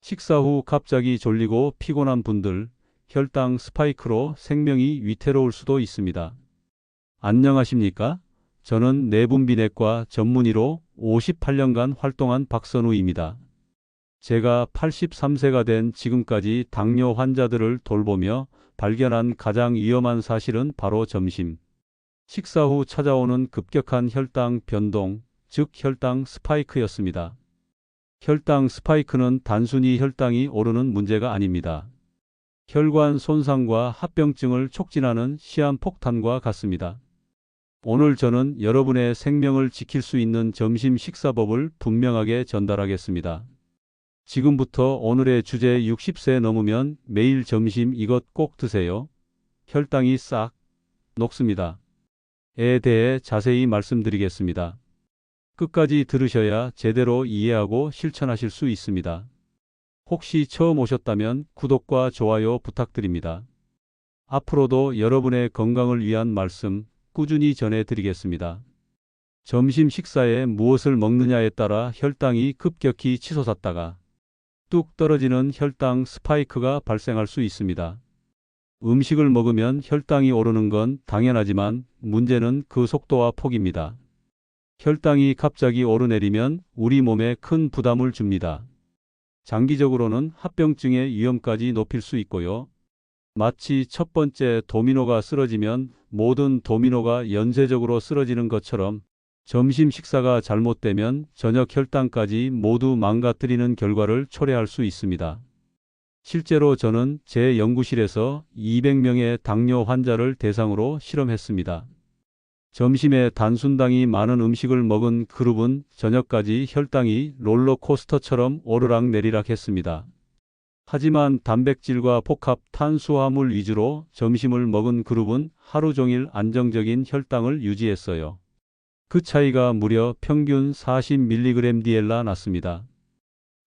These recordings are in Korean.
식사 후 갑자기 졸리고 피곤한 분들, 혈당 스파이크로 생명이 위태로울 수도 있습니다. 안녕하십니까? 저는 내분비내과 전문의로 58년간 활동한 박선우입니다. 제가 83세가 된 지금까지 당뇨 환자들을 돌보며 발견한 가장 위험한 사실은 바로 점심, 식사 후 찾아오는 급격한 혈당 변동, 즉 혈당 스파이크였습니다. 혈당 스파이크는 단순히 혈당이 오르는 문제가 아닙니다. 혈관 손상과 합병증을 촉진하는 시한폭탄과 같습니다. 오늘 저는 여러분의 생명을 지킬 수 있는 점심 식사법을 분명하게 전달하겠습니다. 지금부터 오늘의 주제 60세 넘으면 매일 점심 이것 꼭 드세요. 혈당이 싹 녹습니다. 에 대해 자세히 말씀드리겠습니다. 끝까지 들으셔야 제대로 이해하고 실천하실 수 있습니다. 혹시 처음 오셨다면 구독과 좋아요 부탁드립니다. 앞으로도 여러분의 건강을 위한 말씀 꾸준히 전해드리겠습니다. 점심 식사에 무엇을 먹느냐에 따라 혈당이 급격히 치솟았다가 뚝 떨어지는 혈당 스파이크가 발생할 수 있습니다. 음식을 먹으면 혈당이 오르는 건 당연하지만 문제는 그 속도와 폭입니다. 혈당이 갑자기 오르내리면 우리 몸에 큰 부담을 줍니다. 장기적으로는 합병증의 위험까지 높일 수 있고요. 마치 첫 번째 도미노가 쓰러지면 모든 도미노가 연쇄적으로 쓰러지는 것처럼 점심 식사가 잘못되면 저녁 혈당까지 모두 망가뜨리는 결과를 초래할 수 있습니다. 실제로 저는 제 연구실에서 200명의 당뇨 환자를 대상으로 실험했습니다. 점심에 단순당이 많은 음식을 먹은 그룹은 저녁까지 혈당이 롤러코스터처럼 오르락내리락 했습니다. 하지만 단백질과 복합 탄수화물 위주로 점심을 먹은 그룹은 하루 종일 안정적인 혈당을 유지했어요. 그 차이가 무려 평균 40mg/dl나 났습니다.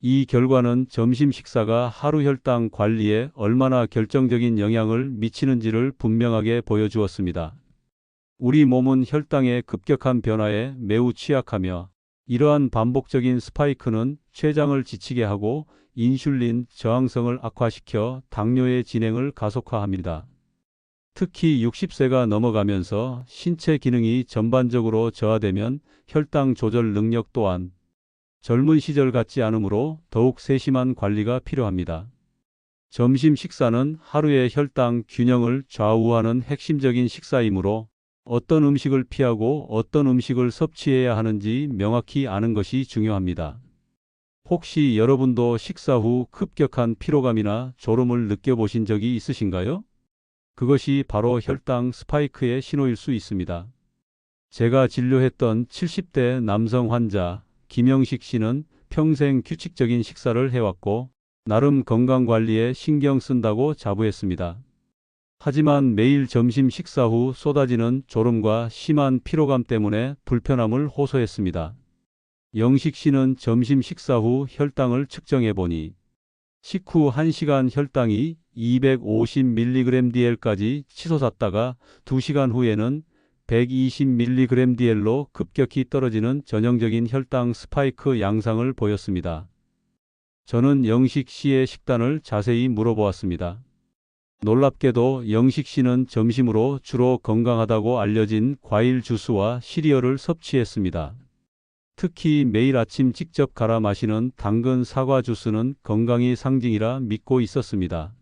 이 결과는 점심 식사가 하루 혈당 관리에 얼마나 결정적인 영향을 미치는지를 분명하게 보여주었습니다. 우리 몸은 혈당의 급격한 변화에 매우 취약하며 이러한 반복적인 스파이크는 췌장을 지치게 하고 인슐린 저항성을 악화시켜 당뇨의 진행을 가속화합니다. 특히 60세가 넘어가면서 신체 기능이 전반적으로 저하되면 혈당 조절 능력 또한 젊은 시절 같지 않으므로 더욱 세심한 관리가 필요합니다. 점심 식사는 하루의 혈당 균형을 좌우하는 핵심적인 식사이므로 어떤 음식을 피하고 어떤 음식을 섭취해야 하는지 명확히 아는 것이 중요합니다. 혹시 여러분도 식사 후 급격한 피로감이나 졸음을 느껴보신 적이 있으신가요? 그것이 바로 혈당 스파이크의 신호일 수 있습니다. 제가 진료했던 70대 남성 환자 김영식 씨는 평생 규칙적인 식사를 해왔고 나름 건강관리에 신경 쓴다고 자부했습니다. 하지만 매일 점심 식사 후 쏟아지는 졸음과 심한 피로감 때문에 불편함을 호소했습니다. 영식 씨는 점심 식사 후 혈당을 측정해보니 식후 1시간 혈당이 250mg/dl까지 치솟았다가 2시간 후에는 120mg/dl로 급격히 떨어지는 전형적인 혈당 스파이크 양상을 보였습니다. 저는 영식 씨의 식단을 자세히 물어보았습니다. 놀랍게도 영식 씨는 점심으로 주로 건강하다고 알려진 과일 주스와 시리얼을 섭취했습니다. 특히 매일 아침 직접 갈아 마시는 당근 사과 주스는 건강의 상징이라 믿고 있었습니다.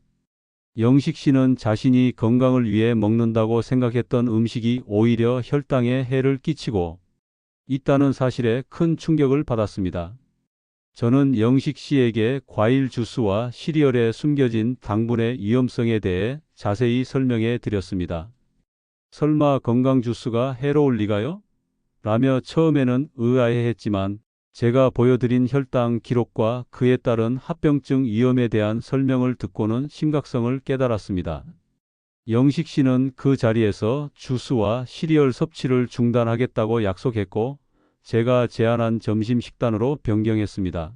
영식 씨는 자신이 건강을 위해 먹는다고 생각했던 음식이 오히려 혈당에 해를 끼치고 있다는 사실에 큰 충격을 받았습니다. 저는 영식 씨에게 과일 주스와 시리얼에 숨겨진 당분의 위험성에 대해 자세히 설명해 드렸습니다. 설마 건강 주스가 해로울 리가요? 라며 처음에는 의아해했지만 제가 보여드린 혈당 기록과 그에 따른 합병증 위험에 대한 설명을 듣고는 심각성을 깨달았습니다. 영식 씨는 그 자리에서 주스와 시리얼 섭취를 중단하겠다고 약속했고 제가 제안한 점심 식단으로 변경했습니다.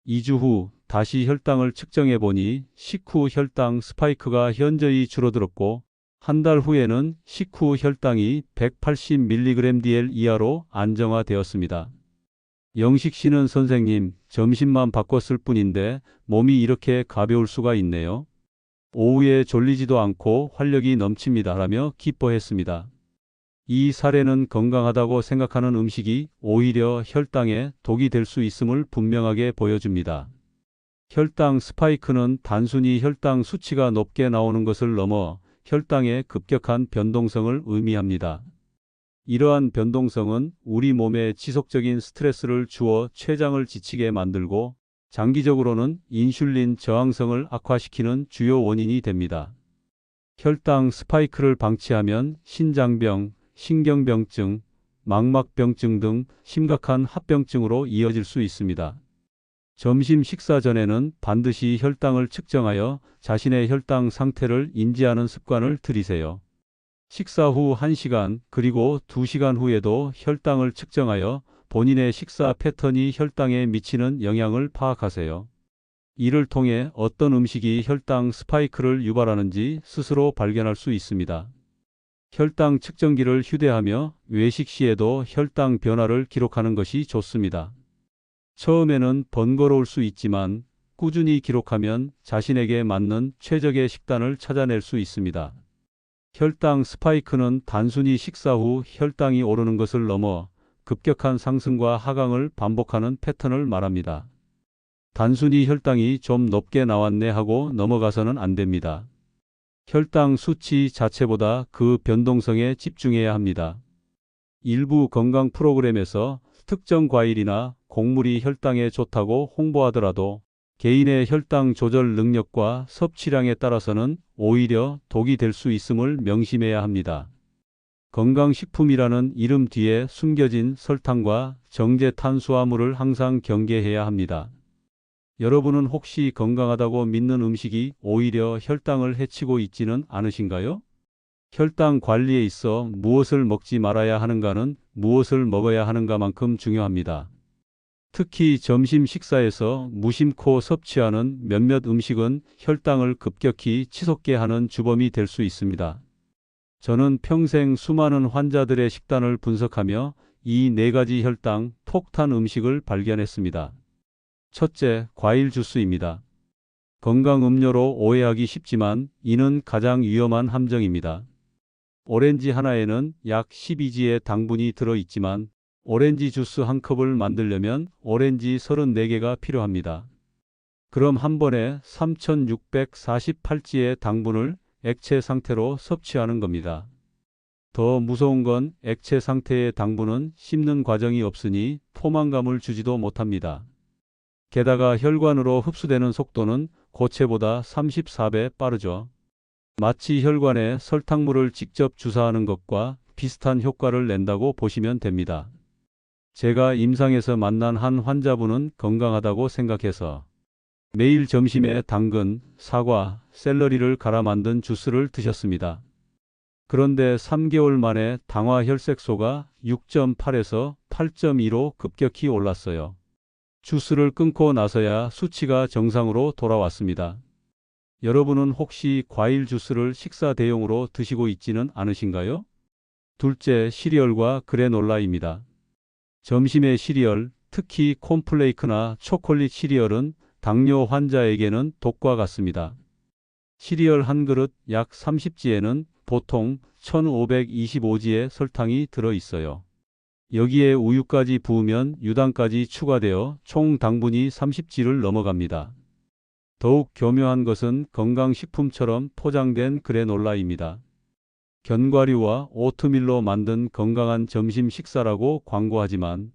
2주 후 다시 혈당을 측정해 보니 식후 혈당 스파이크가 현저히 줄어들었고 한 달 후에는 식후 혈당이 180mg/dl 이하로 안정화되었습니다. 영식 씨는 선생님, 점심만 바꿨을 뿐인데 몸이 이렇게 가벼울 수가 있네요. 오후에 졸리지도 않고 활력이 넘칩니다라며 기뻐했습니다. 이 사례는 건강하다고 생각하는 음식이 오히려 혈당에 독이 될 수 있음을 분명하게 보여줍니다. 혈당 스파이크는 단순히 혈당 수치가 높게 나오는 것을 넘어 혈당의 급격한 변동성을 의미합니다. 이러한 변동성은 우리 몸에 지속적인 스트레스를 주어 췌장을 지치게 만들고 장기적으로는 인슐린 저항성을 악화시키는 주요 원인이 됩니다. 혈당 스파이크를 방치하면 신장병, 신경병증, 망막병증 등 심각한 합병증으로 이어질 수 있습니다. 점심 식사 전에는 반드시 혈당을 측정하여 자신의 혈당 상태를 인지하는 습관을 들이세요. 식사 후 1시간 그리고 2시간 후에도 혈당을 측정하여 본인의 식사 패턴이 혈당에 미치는 영향을 파악하세요. 이를 통해 어떤 음식이 혈당 스파이크를 유발하는지 스스로 발견할 수 있습니다. 혈당 측정기를 휴대하며 외식 시에도 혈당 변화를 기록하는 것이 좋습니다. 처음에는 번거로울 수 있지만 꾸준히 기록하면 자신에게 맞는 최적의 식단을 찾아낼 수 있습니다. 혈당 스파이크는 단순히 식사 후 혈당이 오르는 것을 넘어 급격한 상승과 하강을 반복하는 패턴을 말합니다. 단순히 혈당이 좀 높게 나왔네 하고 넘어가서는 안 됩니다. 혈당 수치 자체보다 그 변동성에 집중해야 합니다. 일부 건강 프로그램에서 특정 과일이나 곡물이 혈당에 좋다고 홍보하더라도 개인의 혈당 조절 능력과 섭취량에 따라서는 오히려 독이 될 수 있음을 명심해야 합니다. 건강식품이라는 이름 뒤에 숨겨진 설탕과 정제 탄수화물을 항상 경계해야 합니다. 여러분은 혹시 건강하다고 믿는 음식이 오히려 혈당을 해치고 있지는 않으신가요? 혈당 관리에 있어 무엇을 먹지 말아야 하는가는 무엇을 먹어야 하는가만큼 중요합니다. 특히 점심 식사에서 무심코 섭취하는 몇몇 음식은 혈당을 급격히 치솟게 하는 주범이 될 수 있습니다. 저는 평생 수많은 환자들의 식단을 분석하며 이 4가지 혈당 폭탄 음식을 발견했습니다. 첫째, 과일 주스입니다. 건강 음료로 오해하기 쉽지만 이는 가장 위험한 함정입니다. 오렌지 하나에는 약 12g의 당분이 들어있지만 오렌지 주스 한 컵을 만들려면 오렌지 34개가 필요합니다. 그럼 한 번에 3648g의 당분을 액체 상태로 섭취하는 겁니다. 더 무서운 건 액체 상태의 당분은 씹는 과정이 없으니 포만감을 주지도 못합니다. 게다가 혈관으로 흡수되는 속도는 고체보다 34배 빠르죠. 마치 혈관에 설탕물을 직접 주사하는 것과 비슷한 효과를 낸다고 보시면 됩니다. 제가 임상에서 만난 한 환자분은 건강하다고 생각해서 매일 점심에 당근, 사과, 샐러리를 갈아 만든 주스를 드셨습니다. 그런데 3개월 만에 당화 혈색소가 6.8에서 8.2로 급격히 올랐어요. 주스를 끊고 나서야 수치가 정상으로 돌아왔습니다. 여러분은 혹시 과일 주스를 식사 대용으로 드시고 있지는 않으신가요? 둘째, 시리얼과 그래놀라입니다. 점심의 시리얼, 특히 콘플레이크나 초콜릿 시리얼은 당뇨 환자에게는 독과 같습니다. 시리얼 한 그릇 약 30g에는 보통 1525g의 설탕이 들어 있어요. 여기에 우유까지 부으면 유당까지 추가되어 총 당분이 30g를 넘어갑니다. 더욱 교묘한 것은 건강식품처럼 포장된 그래놀라입니다. 견과류와 오트밀로 만든 건강한 점심 식사라고 광고하지만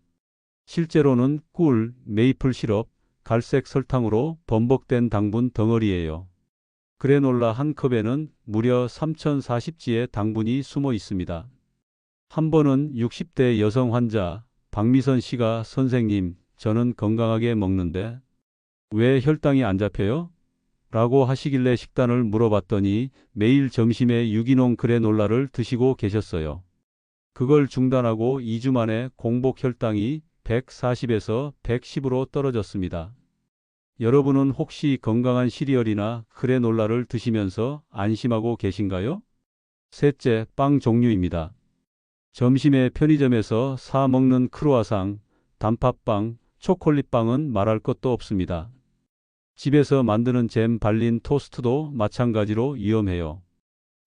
실제로는 꿀, 메이플 시럽, 갈색 설탕으로 범벅된 당분 덩어리예요. 그래놀라 한 컵에는 무려 3040g의 당분이 숨어 있습니다. 한 번은 60대 여성 환자 박미선 씨가 선생님, 저는 건강하게 먹는데 왜 혈당이 안 잡혀요? 라고 하시길래 식단을 물어봤더니 매일 점심에 유기농 그래놀라를 드시고 계셨어요. 그걸 중단하고 2주 만에 공복 혈당이 140에서 110으로 떨어졌습니다. 여러분은 혹시 건강한 시리얼이나 그래놀라를 드시면서 안심하고 계신가요? 셋째, 빵 종류입니다. 점심에 편의점에서 사 먹는 크루아상, 단팥빵, 초콜릿빵은 말할 것도 없습니다. 집에서 만드는 잼 발린 토스트도 마찬가지로 위험해요.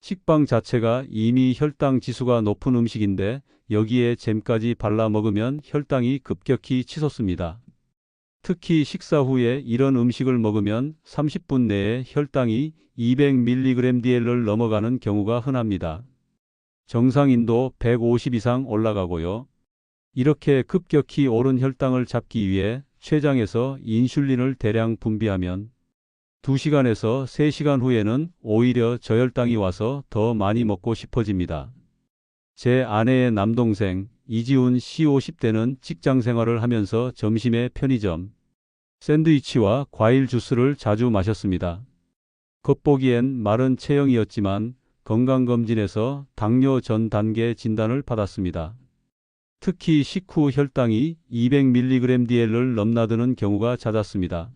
식빵 자체가 이미 혈당 지수가 높은 음식인데 여기에 잼까지 발라 먹으면 혈당이 급격히 치솟습니다. 특히 식사 후에 이런 음식을 먹으면 30분 내에 혈당이 200mg/dl을 넘어가는 경우가 흔합니다. 정상인도 150 이상 올라가고요. 이렇게 급격히 오른 혈당을 잡기 위해 췌장에서 인슐린을 대량 분비하면 2시간에서 3시간 후에는 오히려 저혈당이 와서 더 많이 먹고 싶어집니다. 제 아내의 남동생 이지훈 씨 50대는 직장 생활을 하면서 점심에 편의점, 샌드위치와 과일 주스를 자주 마셨습니다. 겉보기엔 마른 체형이었지만 건강검진에서 당뇨 전 단계 진단을 받았습니다. 특히 식후 혈당이 200mg/dl을 넘나드는 경우가 잦았습니다.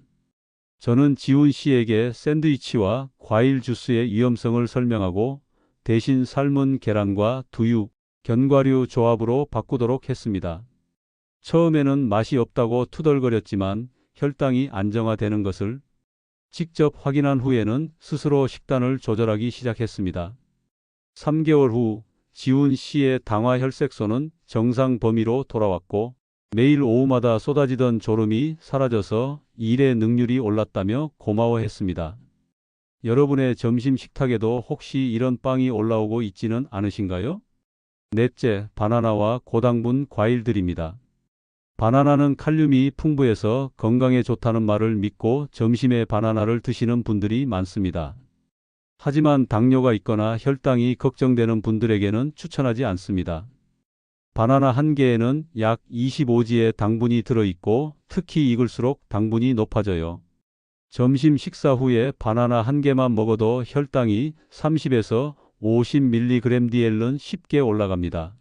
저는 지훈 씨에게 샌드위치와 과일 주스의 위험성을 설명하고 대신 삶은 계란과 두유, 견과류 조합으로 바꾸도록 했습니다. 처음에는 맛이 없다고 투덜거렸지만 혈당이 안정화되는 것을 직접 확인한 후에는 스스로 식단을 조절하기 시작했습니다. 3개월 후 지훈 씨의 당화 혈색소는 정상 범위로 돌아왔고 매일 오후마다 쏟아지던 졸음이 사라져서 일의 능률이 올랐다며 고마워했습니다. 여러분의 점심 식탁에도 혹시 이런 빵이 올라오고 있지는 않으신가요? 넷째, 바나나와 고당분 과일들입니다. 바나나는 칼륨이 풍부해서 건강에 좋다는 말을 믿고 점심에 바나나를 드시는 분들이 많습니다. 하지만 당뇨가 있거나 혈당이 걱정되는 분들에게는 추천하지 않습니다. 바나나 한 개에는 약 25g의 당분이 들어있고 특히 익을수록 당분이 높아져요. 점심 식사 후에 바나나 한 개만 먹어도 혈당이 30에서 50mg/dl은 쉽게 올라갑니다.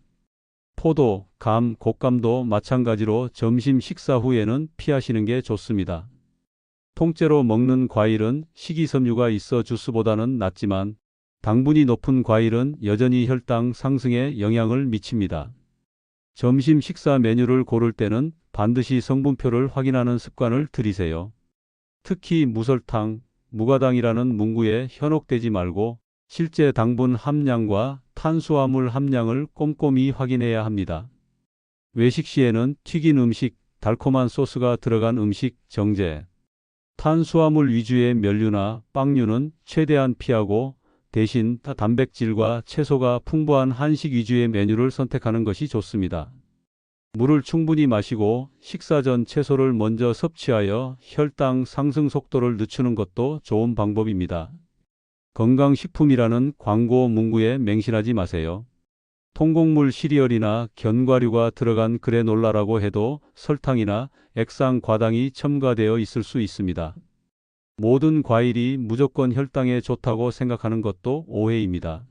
포도, 감, 곶감도 마찬가지로 점심 식사 후에는 피하시는 게 좋습니다. 통째로 먹는 과일은 식이섬유가 있어 주스보다는 낫지만 당분이 높은 과일은 여전히 혈당 상승에 영향을 미칩니다. 점심 식사 메뉴를 고를 때는 반드시 성분표를 확인하는 습관을 들이세요. 특히 무설탕, 무가당이라는 문구에 현혹되지 말고 실제 당분 함량과 탄수화물 함량을 꼼꼼히 확인해야 합니다. 외식 시에는 튀긴 음식, 달콤한 소스가 들어간 음식 정제, 탄수화물 위주의 면류나 빵류는 최대한 피하고 대신 단백질과 채소가 풍부한 한식 위주의 메뉴를 선택하는 것이 좋습니다. 물을 충분히 마시고 식사 전 채소를 먼저 섭취하여 혈당 상승 속도를 늦추는 것도 좋은 방법입니다. 건강식품이라는 광고 문구에 맹신하지 마세요. 통곡물 시리얼이나 견과류가 들어간 그래놀라라고 해도 설탕이나 액상 과당이 첨가되어 있을 수 있습니다. 모든 과일이 무조건 혈당에 좋다고 생각하는 것도 오해입니다.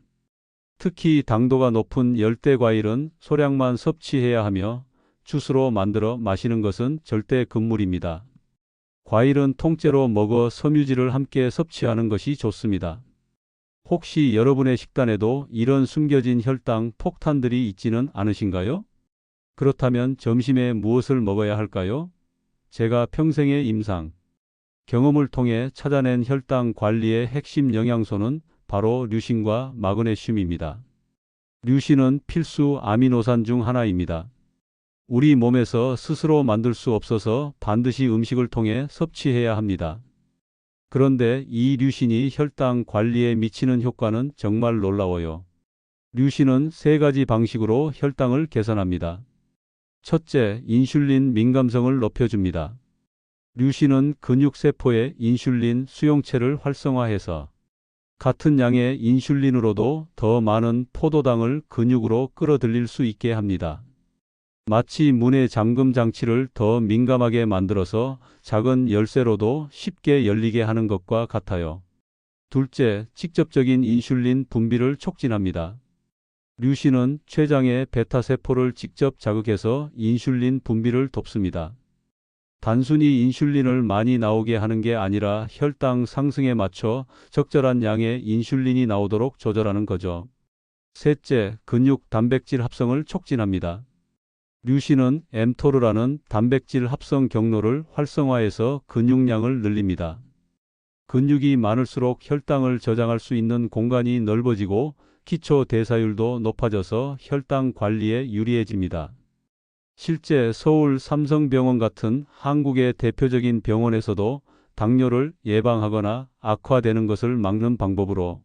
특히 당도가 높은 열대 과일은 소량만 섭취해야 하며 주스로 만들어 마시는 것은 절대 금물입니다. 과일은 통째로 먹어 섬유질을 함께 섭취하는 것이 좋습니다. 혹시 여러분의 식단에도 이런 숨겨진 혈당 폭탄들이 있지는 않으신가요? 그렇다면 점심에 무엇을 먹어야 할까요? 제가 평생의 임상, 경험을 통해 찾아낸 혈당 관리의 핵심 영양소는 바로 류신과 마그네슘입니다. 류신은 필수 아미노산 중 하나입니다. 우리 몸에서 스스로 만들 수 없어서 반드시 음식을 통해 섭취해야 합니다. 그런데 이 류신이 혈당 관리에 미치는 효과는 정말 놀라워요. 류신은 3가지 방식으로 혈당을 개선합니다. 첫째, 인슐린 민감성을 높여줍니다. 류신은 근육세포의 인슐린 수용체를 활성화해서 같은 양의 인슐린으로도 더 많은 포도당을 근육으로 끌어들일 수 있게 합니다. 마치 문의 잠금 장치를 더 민감하게 만들어서 작은 열쇠로도 쉽게 열리게 하는 것과 같아요. 둘째, 직접적인 인슐린 분비를 촉진합니다. 류신은 췌장의 베타세포를 직접 자극해서 인슐린 분비를 돕습니다. 단순히 인슐린을 많이 나오게 하는 게 아니라 혈당 상승에 맞춰 적절한 양의 인슐린이 나오도록 조절하는 거죠. 셋째, 근육 단백질 합성을 촉진합니다. 류신은 엠토르라는 단백질 합성 경로를 활성화해서 근육량을 늘립니다. 근육이 많을수록 혈당을 저장할 수 있는 공간이 넓어지고 기초 대사율도 높아져서 혈당 관리에 유리해집니다. 실제 서울 삼성병원 같은 한국의 대표적인 병원에서도 당뇨를 예방하거나 악화되는 것을 막는 방법으로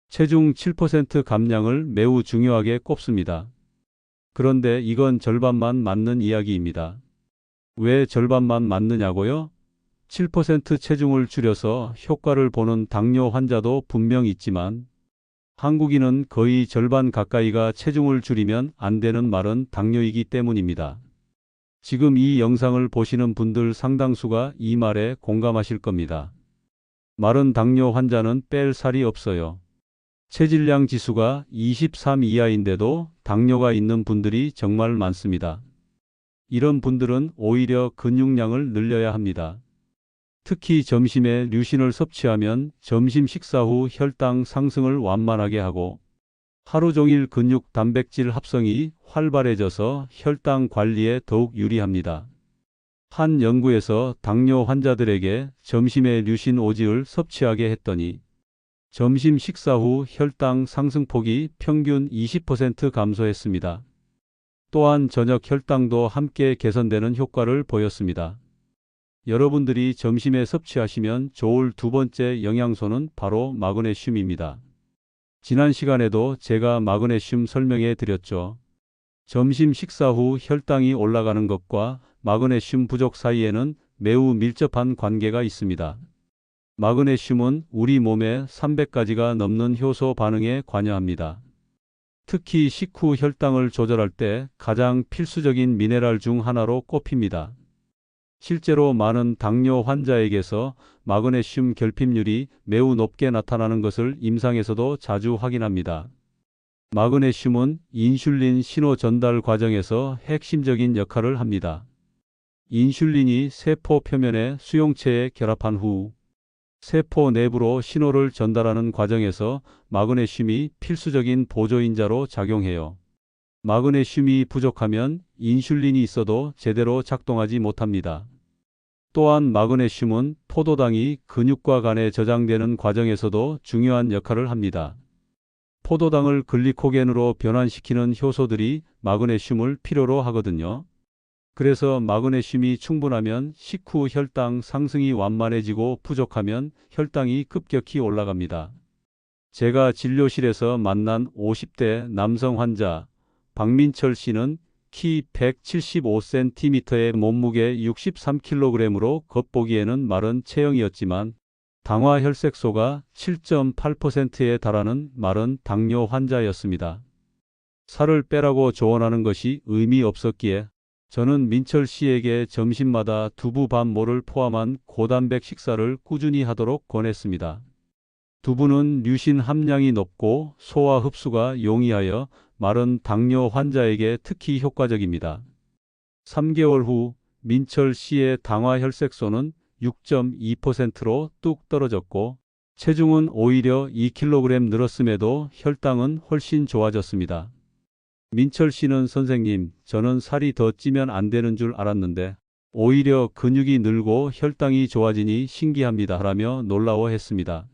체중 7% 감량을 매우 중요하게 꼽습니다. 그런데 이건 절반만 맞는 이야기입니다. 왜 절반만 맞느냐고요? 7% 체중을 줄여서 효과를 보는 당뇨 환자도 분명 있지만 한국인은 거의 절반 가까이가 체중을 줄이면 안 되는 말은 당뇨이기 때문입니다. 지금 이 영상을 보시는 분들 상당수가 이 말에 공감하실 겁니다. 마른 당뇨 환자는 뺄 살이 없어요. 체질량 지수가 23 이하인데도 당뇨가 있는 분들이 정말 많습니다. 이런 분들은 오히려 근육량을 늘려야 합니다. 특히 점심에 류신을 섭취하면 점심 식사 후 혈당 상승을 완만하게 하고 하루 종일 근육 단백질 합성이 활발해져서 혈당 관리에 더욱 유리합니다. 한 연구에서 당뇨 환자들에게 점심에 류신 오지을 섭취하게 했더니 점심 식사 후 혈당 상승폭이 평균 20% 감소했습니다. 또한 저녁 혈당도 함께 개선되는 효과를 보였습니다. 여러분들이 점심에 섭취하시면 좋을 두 번째 영양소는 바로 마그네슘입니다. 지난 시간에도 제가 마그네슘 설명해 드렸죠. 점심 식사 후 혈당이 올라가는 것과 마그네슘 부족 사이에는 매우 밀접한 관계가 있습니다. 마그네슘은 우리 몸의 300가지가 넘는 효소 반응에 관여합니다. 특히 식후 혈당을 조절할 때 가장 필수적인 미네랄 중 하나로 꼽힙니다. 실제로 많은 당뇨 환자에게서 마그네슘 결핍률이 매우 높게 나타나는 것을 임상에서도 자주 확인합니다. 마그네슘은 인슐린 신호 전달 과정에서 핵심적인 역할을 합니다. 인슐린이 세포 표면의 수용체에 결합한 후 세포 내부로 신호를 전달하는 과정에서 마그네슘이 필수적인 보조인자로 작용해요. 마그네슘이 부족하면 인슐린이 있어도 제대로 작동하지 못합니다. 또한 마그네슘은 포도당이 근육과 간에 저장되는 과정에서도 중요한 역할을 합니다. 포도당을 글리코겐으로 변환시키는 효소들이 마그네슘을 필요로 하거든요. 그래서 마그네슘이 충분하면 식후 혈당 상승이 완만해지고 부족하면 혈당이 급격히 올라갑니다. 제가 진료실에서 만난 50대 남성 환자 박민철 씨는 키 175cm의 몸무게 63kg으로 겉보기에는 마른 체형이었지만 당화 혈색소가 7.8%에 달하는 마른 당뇨 환자였습니다. 살을 빼라고 조언하는 것이 의미 없었기에 저는 민철 씨에게 점심마다 두부 반 모를 포함한 고단백 식사를 꾸준히 하도록 권했습니다. 두부는 류신 함량이 높고 소화 흡수가 용이하여 마른 당뇨 환자에게 특히 효과적입니다. 3개월 후 민철 씨의 당화 혈색소는 6.2%로 뚝 떨어졌고 체중은 오히려 2kg 늘었음에도 혈당은 훨씬 좋아졌습니다. 민철 씨는 선생님, 저는 살이 더 찌면 안 되는 줄 알았는데 오히려 근육이 늘고 혈당이 좋아지니 신기합니다 라며 놀라워했습니다.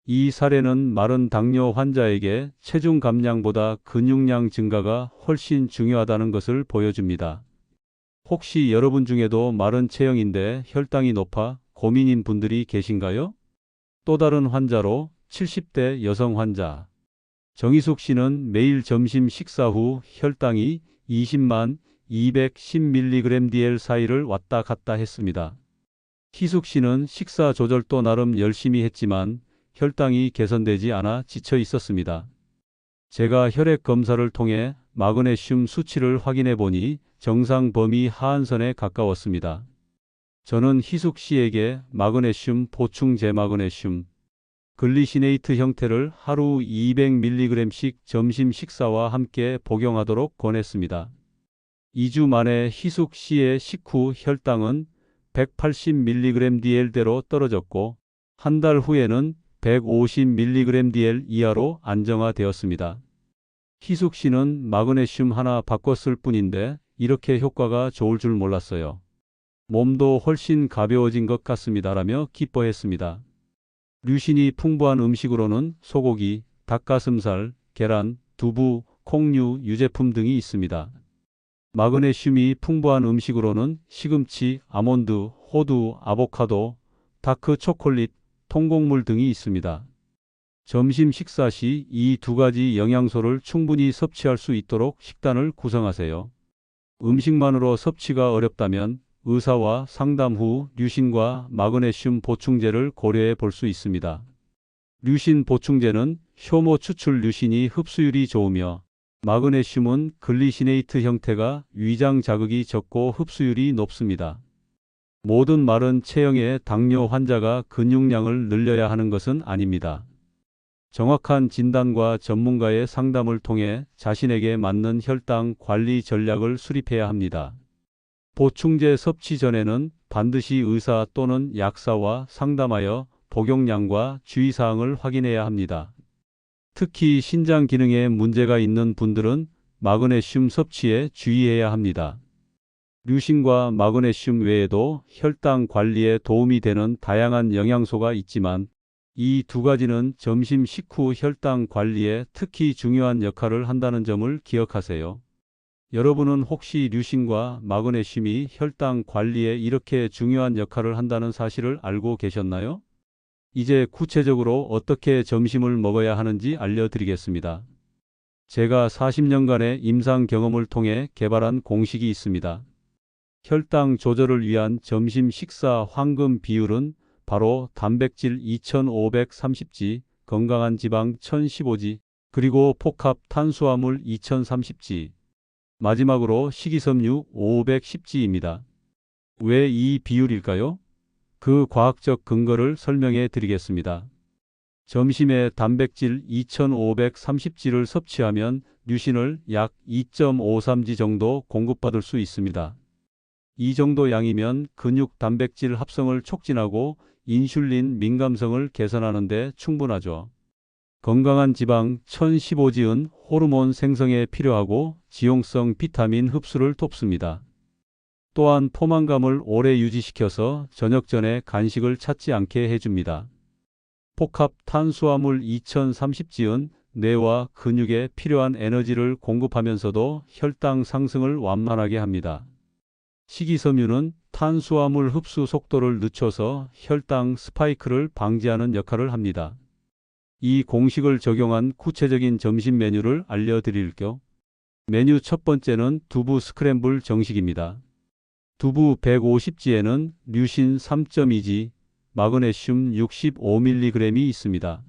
이 사례는 마른 당뇨 환자에게 체중 감량보다 근육량 증가가 훨씬 중요하다는 것을 보여줍니다. 혹시 여러분 중에도 마른 체형인데 혈당이 높아 고민인 분들이 계신가요? 또 다른 환자로 70대 여성 환자 정희숙 씨는 매일 점심 식사 후 혈당이 20만 210mg/dl 사이를 왔다 갔다 했습니다. 희숙 씨는 식사 조절도 나름 열심히 했지만 혈당이 개선되지 않아 지쳐 있었습니다. 제가 혈액 검사를 통해 마그네슘 수치를 확인해 보니 정상 범위 하한선에 가까웠습니다. 저는 희숙 씨에게 마그네슘 보충 제마그네슘 글리시네이트 형태를 하루 200mg씩 점심 식사와 함께 복용하도록 권했습니다. 2주 만에 희숙 씨의 식후 혈당은 180mg/dl대로 떨어졌고 한 달 후에는 150mg/dl 이하로 안정화되었습니다. 희숙 씨는 마그네슘 하나 바꿨을 뿐인데 이렇게 효과가 좋을 줄 몰랐어요. 몸도 훨씬 가벼워진 것 같습니다라며 기뻐했습니다. 류신이 풍부한 음식으로는 소고기, 닭가슴살, 계란, 두부, 콩류, 유제품 등이 있습니다. 마그네슘이 풍부한 음식으로는 시금치, 아몬드, 호두, 아보카도, 다크 초콜릿, 통곡물 등이 있습니다. 점심 식사 시 이 두 가지 영양소를 충분히 섭취할 수 있도록 식단을 구성하세요. 음식만으로 섭취가 어렵다면 의사와 상담 후 류신과 마그네슘 보충제를 고려해 볼 수 있습니다. 류신 보충제는 효모 추출 류신이 흡수율이 좋으며 마그네슘은 글리시네이트 형태가 위장 자극이 적고 흡수율이 높습니다. 모든 마른 체형의 당뇨 환자가 근육량을 늘려야 하는 것은 아닙니다. 정확한 진단과 전문가의 상담을 통해 자신에게 맞는 혈당 관리 전략을 수립해야 합니다. 보충제 섭취 전에는 반드시 의사 또는 약사와 상담하여 복용량과 주의사항을 확인해야 합니다. 특히 신장 기능에 문제가 있는 분들은 마그네슘 섭취에 주의해야 합니다. 류신과 마그네슘 외에도 혈당 관리에 도움이 되는 다양한 영양소가 있지만 이 두 가지는 점심 식후 혈당 관리에 특히 중요한 역할을 한다는 점을 기억하세요. 여러분은 혹시 류신과 마그네슘이 혈당 관리에 이렇게 중요한 역할을 한다는 사실을 알고 계셨나요? 이제 구체적으로 어떻게 점심을 먹어야 하는지 알려드리겠습니다. 제가 40년간의 임상 경험을 통해 개발한 공식이 있습니다. 혈당 조절을 위한 점심 식사 황금 비율은 바로 단백질 2530지, 건강한 지방 1015지, 그리고 복합 탄수화물 2030지, 마지막으로 식이섬유 510지입니다. 왜 이 비율일까요? 그 과학적 근거를 설명해 드리겠습니다. 점심에 단백질 2530지를 섭취하면 류신을 약 2.53지 정도 공급받을 수 있습니다. 이 정도 양이면 근육 단백질 합성을 촉진하고 인슐린 민감성을 개선하는 데 충분하죠. 건강한 지방 1015지은 호르몬 생성에 필요하고 지용성 비타민 흡수를 돕습니다. 또한 포만감을 오래 유지시켜서 저녁 전에 간식을 찾지 않게 해줍니다. 복합 탄수화물 2030지은 뇌와 근육에 필요한 에너지를 공급하면서도 혈당 상승을 완만하게 합니다. 식이섬유는 탄수화물 흡수 속도를 늦춰서 혈당 스파이크를 방지하는 역할을 합니다. 이 공식을 적용한 구체적인 점심 메뉴를 알려드릴게요. 메뉴 첫 번째는 두부 스크램블 정식입니다. 두부 150지에는 류신 3.2지, 마그네슘 65mg이 있습니다.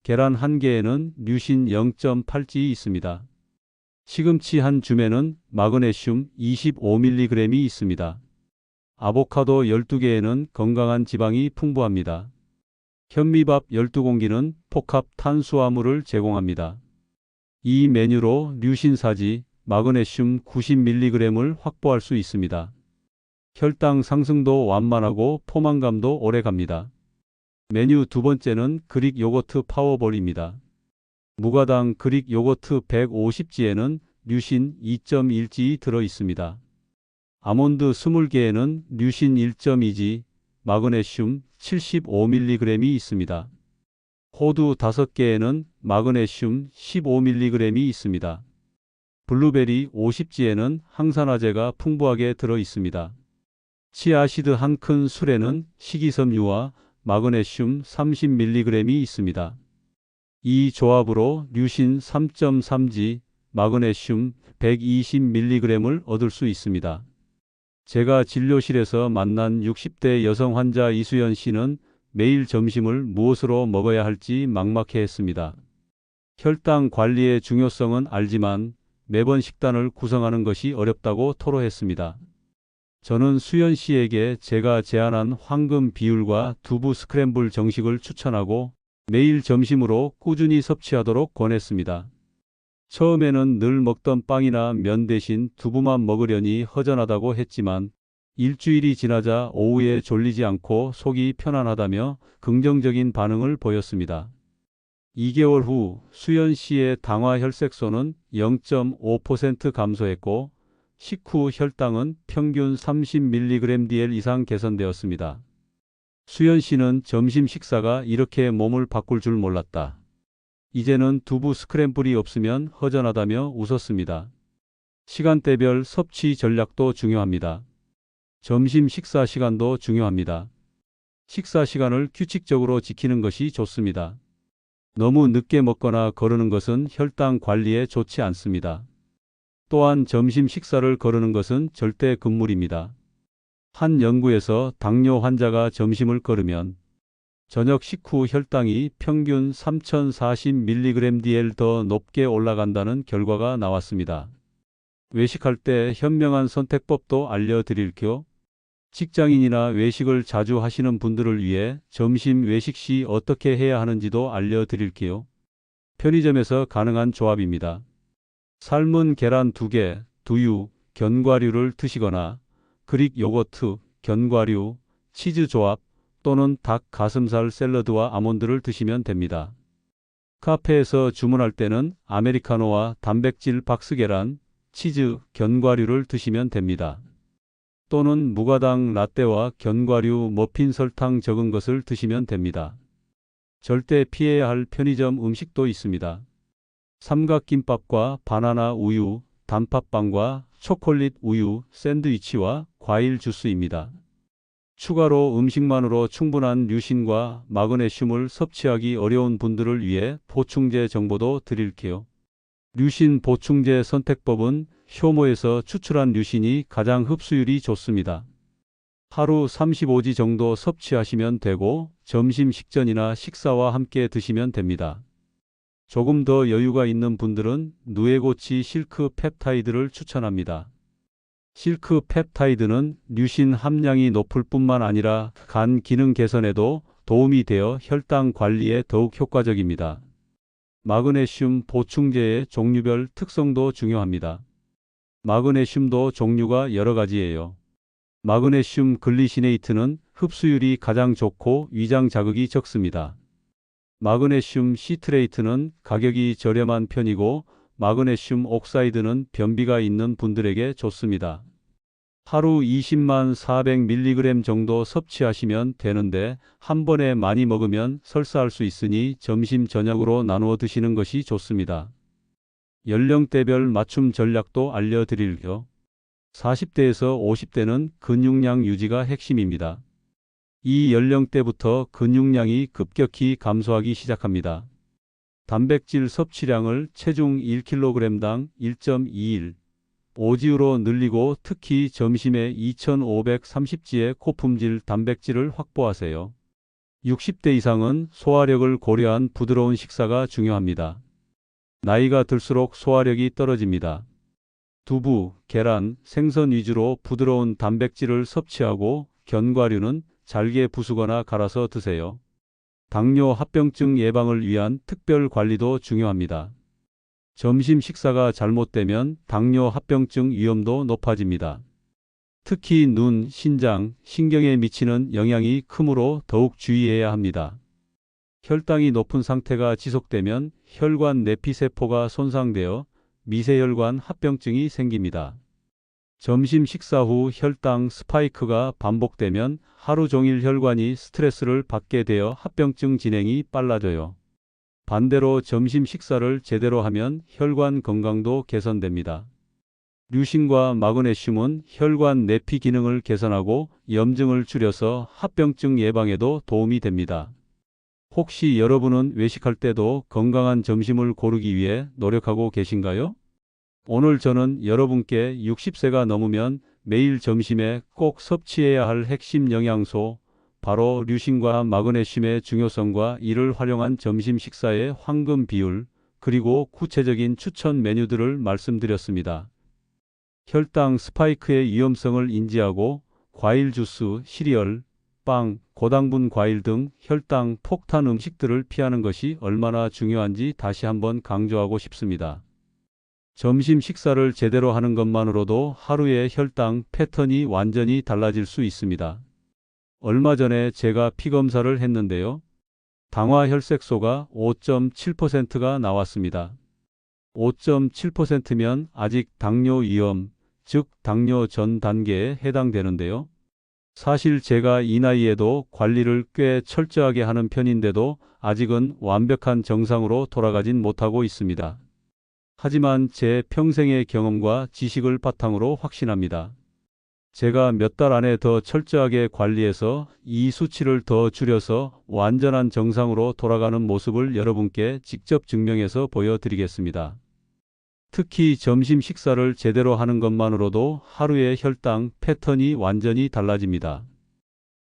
계란 1개에는 류신 0.8지 있습니다. 시금치 한 줌에는 마그네슘 25mg이 있습니다. 아보카도 12개에는 건강한 지방이 풍부합니다. 현미밥 12공기는 복합 탄수화물을 제공합니다. 이 메뉴로 류신 4지, 마그네슘 90mg을 확보할 수 있습니다. 혈당 상승도 완만하고 포만감도 오래갑니다. 메뉴 두 번째는 그릭 요거트 파워볼입니다. 무가당 그릭 요거트 150지에는 류신 2.1지 들어 있습니다. 아몬드 20개에는 류신 1.2지, 마그네슘 75mg이 있습니다. 호두 5개에는 마그네슘 15mg이 있습니다. 블루베리 50지에는 항산화제가 풍부하게 들어 있습니다. 치아시드 한 큰 술에는 식이섬유와 마그네슘 30mg이 있습니다. 이 조합으로 류신 3.3지, 마그네슘 120mg을 얻을 수 있습니다. 제가 진료실에서 만난 60대 여성 환자 이수연 씨는 매일 점심을 무엇으로 먹어야 할지 막막해했습니다. 혈당 관리의 중요성은 알지만 매번 식단을 구성하는 것이 어렵다고 토로했습니다. 저는 수연 씨에게 제가 제안한 황금 비율과 두부 스크램블 정식을 추천하고 매일 점심으로 꾸준히 섭취하도록 권했습니다. 처음에는 늘 먹던 빵이나 면 대신 두부만 먹으려니 허전하다고 했지만 일주일이 지나자 오후에 졸리지 않고 속이 편안하다며 긍정적인 반응을 보였습니다. 2개월 후 수연 씨의 당화 혈색소는 0.5% 감소했고 식후 혈당은 평균 30mg/dl 이상 개선되었습니다. 수연 씨는 점심 식사가 이렇게 몸을 바꿀 줄 몰랐다. 이제는 두부 스크램블이 없으면 허전하다며 웃었습니다. 시간대별 섭취 전략도 중요합니다. 점심 식사 시간도 중요합니다. 식사 시간을 규칙적으로 지키는 것이 좋습니다. 너무 늦게 먹거나 거르는 것은 혈당 관리에 좋지 않습니다. 또한 점심 식사를 거르는 것은 절대 금물입니다. 한 연구에서 당뇨 환자가 점심을 거르면 저녁 식후 혈당이 평균 3040mg/dl 더 높게 올라간다는 결과가 나왔습니다. 외식할 때 현명한 선택법도 알려드릴게요. 직장인이나 외식을 자주 하시는 분들을 위해 점심 외식 시 어떻게 해야 하는지도 알려드릴게요. 편의점에서 가능한 조합입니다. 삶은 계란 2개, 두유, 견과류를 드시거나 그릭 요거트, 견과류, 치즈 조합 또는 닭 가슴살 샐러드와 아몬드를 드시면 됩니다. 카페에서 주문할 때는 아메리카노와 단백질 박스 계란, 치즈, 견과류를 드시면 됩니다. 또는 무가당 라떼와 견과류, 머핀 설탕 적은 것을 드시면 됩니다. 절대 피해야 할 편의점 음식도 있습니다. 삼각김밥과 바나나 우유, 단팥빵과 초콜릿 우유, 샌드위치와 과일 주스입니다. 추가로 음식만으로 충분한 류신과 마그네슘을 섭취하기 어려운 분들을 위해 보충제 정보도 드릴게요. 류신 보충제 선택법은 효모에서 추출한 류신이 가장 흡수율이 좋습니다. 하루 35지 정도 섭취하시면 되고 점심 식전이나 식사와 함께 드시면 됩니다. 조금 더 여유가 있는 분들은 누에고치 실크 펩타이드를 추천합니다. 실크 펩타이드는 류신 함량이 높을 뿐만 아니라 간 기능 개선에도 도움이 되어 혈당 관리에 더욱 효과적입니다. 마그네슘 보충제의 종류별 특성도 중요합니다. 마그네슘도 종류가 여러 가지예요. 마그네슘 글리시네이트는 흡수율이 가장 좋고 위장 자극이 적습니다. 마그네슘 시트레이트는 가격이 저렴한 편이고 마그네슘 옥사이드는 변비가 있는 분들에게 좋습니다. 하루 20만 400mg 정도 섭취하시면 되는데 한 번에 많이 먹으면 설사할 수 있으니 점심 저녁으로 나누어 드시는 것이 좋습니다. 연령대별 맞춤 전략도 알려드릴게요. 40대에서 50대는 근육량 유지가 핵심입니다. 이 연령대부터 근육량이 급격히 감소하기 시작합니다. 단백질 섭취량을 체중 1kg당 1.21, 5지로 늘리고 특히 점심에 2530지의 고품질 단백질을 확보하세요. 60대 이상은 소화력을 고려한 부드러운 식사가 중요합니다. 나이가 들수록 소화력이 떨어집니다. 두부, 계란, 생선 위주로 부드러운 단백질을 섭취하고 견과류는 잘게 부수거나 갈아서 드세요. 당뇨 합병증 예방을 위한 특별 관리도 중요합니다. 점심 식사가 잘못되면 당뇨 합병증 위험도 높아집니다. 특히 눈, 신장, 신경에 미치는 영향이 크므로 더욱 주의해야 합니다. 혈당이 높은 상태가 지속되면 혈관 내피세포가 손상되어 미세혈관 합병증이 생깁니다. 점심 식사 후 혈당 스파이크가 반복되면 하루 종일 혈관이 스트레스를 받게 되어 합병증 진행이 빨라져요. 반대로 점심 식사를 제대로 하면 혈관 건강도 개선됩니다. 류신과 마그네슘은 혈관 내피 기능을 개선하고 염증을 줄여서 합병증 예방에도 도움이 됩니다. 혹시 여러분은 외식할 때도 건강한 점심을 고르기 위해 노력하고 계신가요? 오늘 저는 여러분께 60세가 넘으면 매일 점심에 꼭 섭취해야 할 핵심 영양소, 바로 류신과 마그네슘의 중요성과 이를 활용한 점심 식사의 황금 비율, 그리고 구체적인 추천 메뉴들을 말씀드렸습니다. 혈당 스파이크의 위험성을 인지하고 과일 주스, 시리얼, 빵, 고당분 과일 등 혈당 폭탄 음식들을 피하는 것이 얼마나 중요한지 다시 한번 강조하고 싶습니다. 점심 식사를 제대로 하는 것만으로도 하루의 혈당 패턴이 완전히 달라질 수 있습니다. 얼마 전에 제가 피검사를 했는데요. 당화 혈색소가 5.7%가 나왔습니다. 5.7%면 아직 당뇨 위험, 즉 당뇨 전 단계에 해당되는데요. 사실 제가 이 나이에도 관리를 꽤 철저하게 하는 편인데도 아직은 완벽한 정상으로 돌아가진 못하고 있습니다. 하지만 제 평생의 경험과 지식을 바탕으로 확신합니다. 제가 몇 달 안에 더 철저하게 관리해서 이 수치를 더 줄여서 완전한 정상으로 돌아가는 모습을 여러분께 직접 증명해서 보여드리겠습니다. 특히 점심 식사를 제대로 하는 것만으로도 하루의 혈당 패턴이 완전히 달라집니다.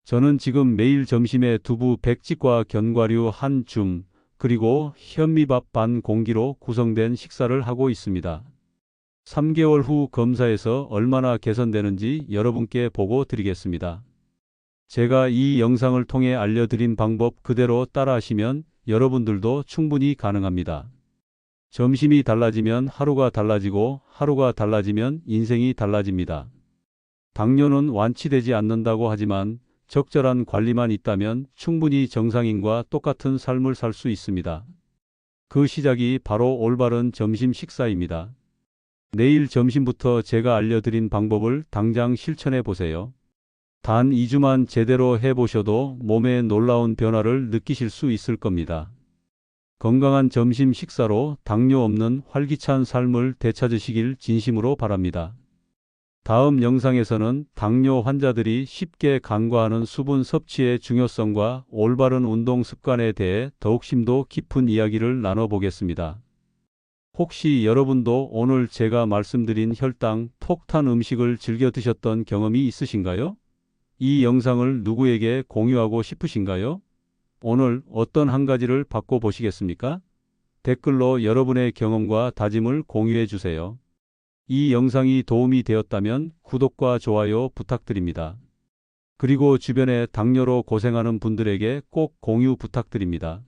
저는 지금 매일 점심에 두부 100집과 견과류 한 줌, 그리고 현미밥 반 공기로 구성된 식사를 하고 있습니다. 3개월 후 검사에서 얼마나 개선되는지 여러분께 보고 드리겠습니다. 제가 이 영상을 통해 알려드린 방법 그대로 따라하시면 여러분들도 충분히 가능합니다. 점심이 달라지면 하루가 달라지고 하루가 달라지면 인생이 달라집니다. 당뇨는 완치되지 않는다고 하지만 적절한 관리만 있다면 충분히 정상인과 똑같은 삶을 살 수 있습니다. 그 시작이 바로 올바른 점심 식사입니다. 내일 점심부터 제가 알려드린 방법을 당장 실천해 보세요. 단 2주만 제대로 해보셔도 몸에 놀라운 변화를 느끼실 수 있을 겁니다. 건강한 점심 식사로 당뇨 없는 활기찬 삶을 되찾으시길 진심으로 바랍니다. 다음 영상에서는 당뇨 환자들이 쉽게 간과하는 수분 섭취의 중요성과 올바른 운동 습관에 대해 더욱 심도 깊은 이야기를 나눠보겠습니다. 혹시 여러분도 오늘 제가 말씀드린 혈당 폭탄 음식을 즐겨 드셨던 경험이 있으신가요? 이 영상을 누구에게 공유하고 싶으신가요? 오늘 어떤 한 가지를 바꿔보시겠습니까? 댓글로 여러분의 경험과 다짐을 공유해 주세요. 이 영상이 도움이 되었다면 구독과 좋아요 부탁드립니다. 그리고 주변에 당뇨로 고생하는 분들에게 꼭 공유 부탁드립니다.